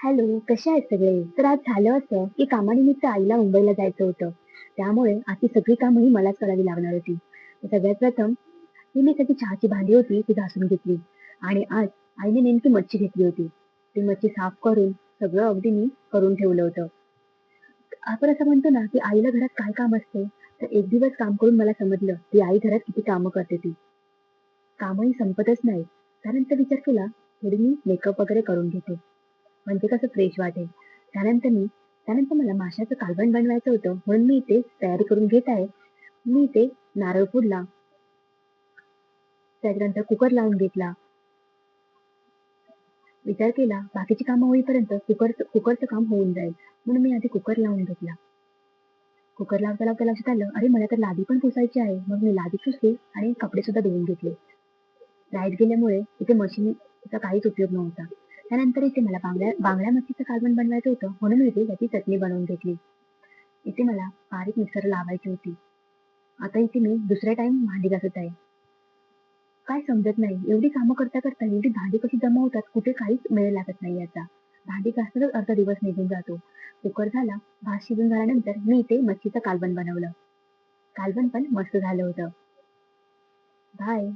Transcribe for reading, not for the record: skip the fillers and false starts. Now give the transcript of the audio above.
Hello, कसे आहेत सगळे? तर आज झालं असं, की कामानिमित्त आईला मुंबईला जायचं होतं. त्यामुळे आज ती सगळी कामंही मलाच करावी लागणार होती. तर सगळ्यात प्रथम मी सगळी चहाची भांडी होती ती घासून घेतली आणि आज आईने नेमकी मच्छी घेतली होती. ती मच्छी साफ करून सगळं अगदी मी करून ठेवलं होतं. आपण असं म्हणतो ना, की आईला घरात काय काम असते? तर एक दिवस काम करून मला समजलं, की आई घरात किती कामं करते ती. कामही संपतच नाहीत. त्यानंतर विचार केला, थोडी मी मेकअप वगैरे करून घेते. म्हणजे कसं फ्रेश वाटेल. त्यानंतर मी त्यानंतर मला माशाचं कालवण बनवायचं होतं, म्हणून मी इथे तयारी करून घेत आहे. मी इथे नारळ फोडला, त्याच्यानंतर कुकर लावून घेतला. विचार केला बाकीची कामं होईपर्यंत कुकरचं काम होऊन जाईल. म्हणून मी आधी कुकर लावून घेतला. कुकर लावता लावता लक्षात आलं, अरे मला तर लादी पण पुसायची आहे. मग मी लादी पुसली आणि कपडे सुद्धा धुवून घेतले. लाईट गेल्यामुळे इथे मशीनचा काहीच उपयोग नव्हता. त्यानंतर इथे मला बांगड्या मच्छीचं कालवण बनवायचं होतं, म्हणून मी इथे त्याची चटणी बनवून घेतली. इथे मला बारीक मिक्सर लावायची होती. आता इथे मी दुसऱ्या टाइम भांडी घासत आहे. काय समजत नाही, एवढी कामं करता करता एवढी भांडी कशी जमा होतात, कुठे काहीच मेळ लागत नाही याचा. भांडी घासताच अर्धा दिवस निघून जातो. कुकर झाला, भात शिजून झाल्यानंतर मी इथे मच्छीचं कालवण बनवलं. कालवण पण मस्त झालं होतं. बाय.